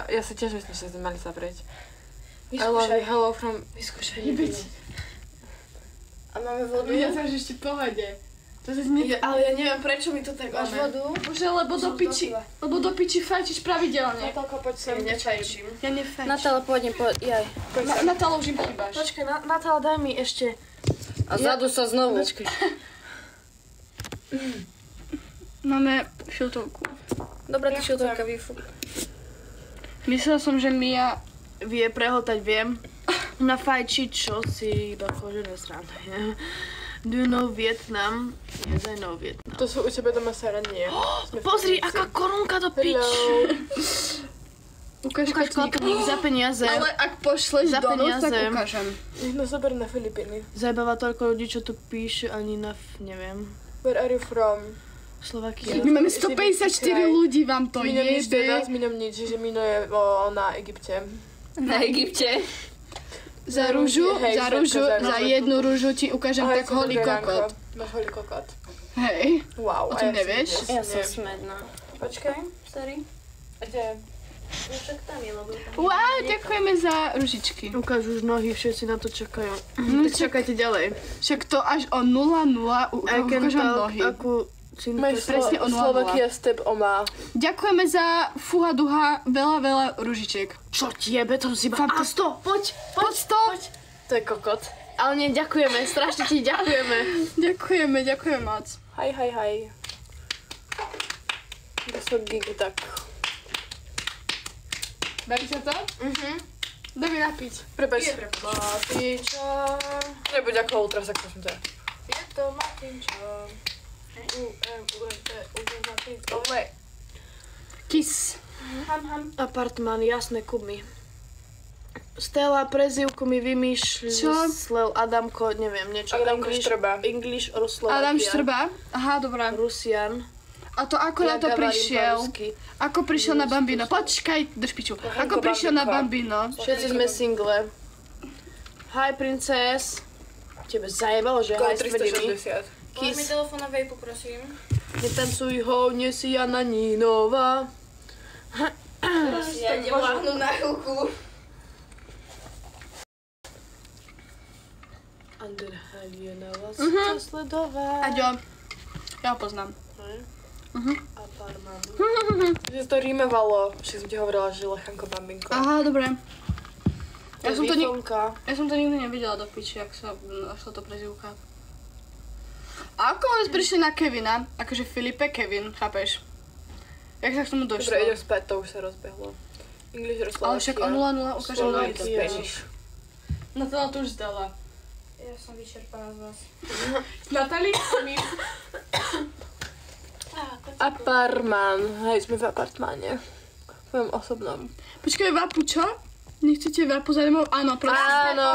Ja si tiež myslím, že sme mali zavrieť. Vyskúšaj. Hello from... Vyskúšaj, nebyť. A máme vodu? Ja som ešte v pohode. Ale ja neviem, prečo mi to tak Máš máme. vodu? Bože, lebo do piči fajčiš pravidelne. Natálka, poď sem. Ja nefajčím. Ja nefajčím. Natála, pôjdem jaj. Natála už im chýbaš. Počkaj, Natála, daj mi ešte. A zadu sa znovu. Počkaj. Máme šiltovku. Dobrá, ty šiltovka vyfúk. Myslela som, že Mia Vie prehltať, viem. Na fajči, čo si iba kožené sranda. Do you know Vietnam? Yes, I know Vietnam. To sú u tebe doma saranie. Pozri, aká korunka do piči. ukáž Kotník za peniaze. Ale ak pošleš Za donúť, tak peniaze. ukážem. Nech nás zober na Filipíny. Zajebáva toľko ľudí, čo tu píše, ani na, neviem, Where are you from? Slovakia. My máme 154 ľudí, vám to Mino nič teda, jebe. Mino nič, že Mino je na Egypte. Na Egypte. Za rúžu, Hej, za rúžu, všetko za jednu rúžu ti ukážem tak holý kokot. Máš holý kokot. Hej. Wow. O tom nevieš? Ja som smedná. Počkaj. Sorry. Kde? No však tam je, lebo tam... Wow, ďakujeme za ružičky. Ukáž už nohy, všetci na to čakajú. No, Tak čakajte ďalej. Však to až o 0,0 ukážem nohy. Akú Máš presne o 0,0. Slovakia step oma. Ďakujeme za fuha duha, veľa ružičiek. Čo ti jebe, to si iba... A 100, poď. Poď 100! To je kokot. Ale nie, ďakujeme, strašne ti ďakujeme. Ďakujeme moc. Hej. To sú gig tak. Bavíte to? Daj mi napiť. Prepač. Matiča. Nebuď ako ultrasak, prosím ťa. Je to Matinča. Kiss. Apartmán, jasné, kumy. Stella, prezývku mi vymýšľal Adamko, neviem, niečo. Adamko Štrba. English or Slovakia. Adam Štrba. Aha, dobrá. Rusian. A to ako na to prišiel? Ako prišiel na Bambino? Počkaj, drž piču. Ako prišiel na Bambino? Všetci sme single. Hi, princess. Tebe zajebalo, že hi, svedimi. 360. Kiss. Mi telefón na vejpu, prosím. Netancuj ho, nie si Jana Nínová. Ja idem láhnuť na chvíľku. Ander Haliena vás chce sledovať. Aďo. Ja ho poznám. Apartmán. Že to rímevalo. Však som ti hovorila, že Lechanko Bambinko. Aha, dobre. Ja som to nikdy nevidela do piči, jak sa našla to prezivka. A ako vôbec prišli na Kevina? Akože Filipe, Kevin, chápeš? Jak sa k tomu došlo? Dobre, idem spať, to už sa rozbehlo. English or Slovakia. Ale však o 0,0 ukážem nohy. Slovakia. Natália to už zdala. Ja som vyčerpaná z vás. Natália? Apartmán. Hej, sme v apartmáne. V tvojom osobnom. Počkaj, vapu, čo? Nechcete vapu za domov? Áno, prosím. Áno.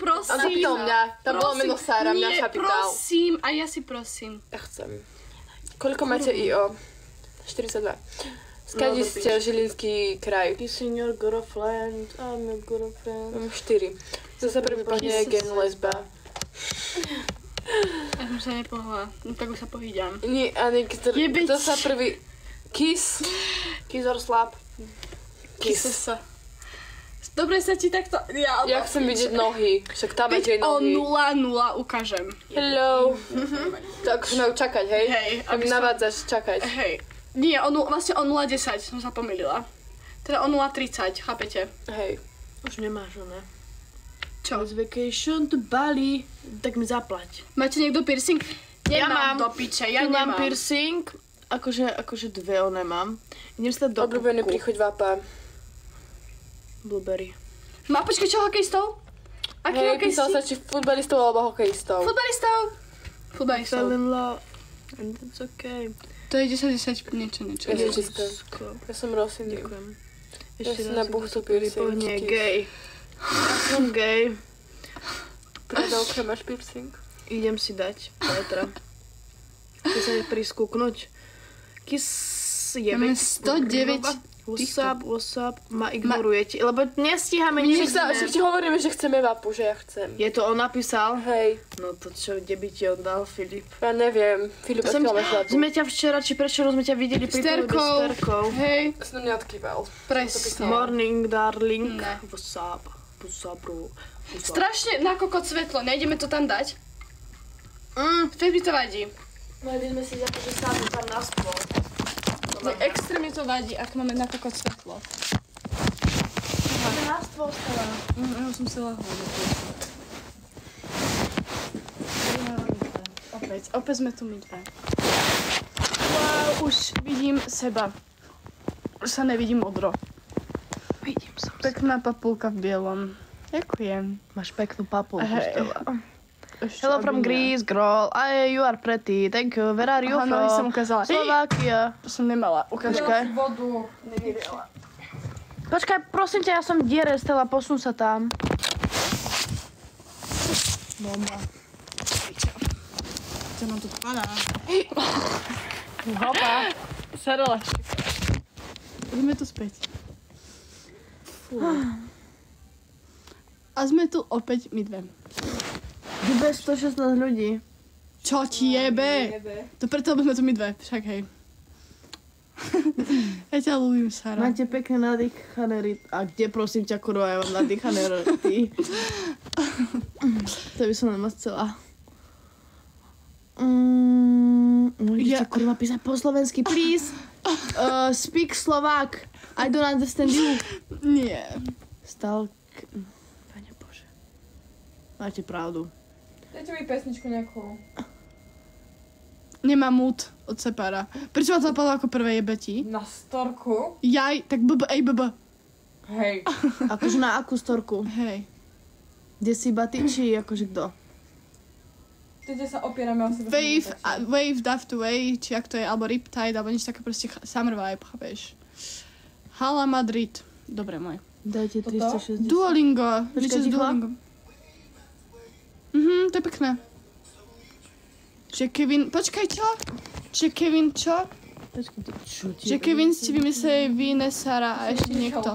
Prosím. On to pýtal mňa. Tam bolo meno Sára, mňa sa pýtal. prosím. A ja si prosím. Ja chcem. Koľko máte IO? 42. Skadi No, ste Žilinský kraj? Kissing your girlfriend, I'm your girlfriend. Mám 4. Zase prvý pohne je gen lesba. Ja som sa nepohla. No tak už sa pohýďam. Nie, ani Jebeť. kto sa prvý... Kiss? Kiss or slap. Kiss sa. Dobre sa ti takto... Ja chcem vidieť nohy. Však tam máte Veď o nohy. 0,0 ukážem. Hello. Tak už majú čakať, hej? Hej, Tak aby som- navádzaš čakať. Hej. Nie, vlastne o 0,10 som sa pomýlila. Teda o 0,30, chápete? Hej. Už nemáš, ne? Čo? It's vacation to Bali. Tak mi zaplať. Máte niekto piercing? Ja mám. do piče, ja Tu nemám. mám piercing. Akože dve one mám. Idem sa do Obľúbený puku. príchuť vápa. Blueberry. Má počkaj, čo hokejistov? Aký Hej, hokejisti? pýtal sa či futbalistov alebo hokejistov. Futbalistov. Fell Futbalistov. in love. And it's okay. To je 10, niečo. Ja som čistá. Ja som Rosiny. Ďakujem. Ja si na buchtu piercing. Nie, gay. Ja som gay. Pradovka, máš piercing? Idem si dať. Zajtra. Chce sa priskúknuť. Kiss Máme jebek. 109 What's up, ma ignorujete, lebo nestíhame nič. Však ti hovoríme, že chceme vapu, že ja chcem. Je to on napísal? Hej, No to čo, kde by ti on dal, Filip? ja neviem. Filip, odkiaľ máš vapu? Sme ťa včera, či prečo sme ťa videli pri Sterkou. Hej, Ja som neodkýval. presne. Morning, darling. Ne. What's up, bro. Strašne na kokot svetlo, nejdeme to tam dať? Vtedy mi to vadí. Mali by sme si akože sadnúť tam na stôl. Extrémne to vadí, ak máme na kokot svetlo. Máme na stôl stala. Ja som si lahla. Opäť sme tu my dve. Wow, už vidím seba. Už sa nevidím modro. Vidím som. Pekná papulka v bielom. Ďakujem. Máš peknú papulku, Hej. Stella. Ešte Hello from aby nie. Greece, girl. You are pretty. Thank you. Where are you Aha, nohy som from? ukázala. Slovakia. To som nemala. Ukážka. Počkaj. Vodu. Počkaj, prosím ťa, ja som v diere, Stella, posun sa tam. Bomba. Čo nám tu padá? Hopa. Sarela. Poďme tu späť. Fú. A sme tu opäť my dve. Vybe 116 ľudí. Čo ti jebe? To preto, lebo sme tu my dve, však hej. Ja ťa ľúbim, Sara. Máte pekné nadýchané ryty. A kde, prosím ťa, kurva, ja mám nadýchané ryty. To by som len moc chcela. Môžete, kurva, písať po slovensky, please. Speak Slovak. I don't understand you. Nie. Pane Bože. Máte pravdu. Dajte mi pesničku nejakú. Nemám mood od Separa. Prečo ma to napadlo ako prvé jebeti? Na storku? Jaj, tak BB. Hej. Akože na akú storku? Hej. Kde si iba ty, či akože kto? Vtedy sa opierame o sebe. Wave, Daft Way, či ak to je, alebo Riptide, alebo niečo také proste summer vibe, chápeš? Hala Madrid. Dobre, môj. Dajte Toto? 360. Duolingo. Počkaj, Niečo s ticho. Duolingo. To je pekné. Že Kevin... Počkaj, čo? Že Kevin čo? Počkaj, čo ti... Že Kevin si vymysleli Vine, Sara a ešte niekto.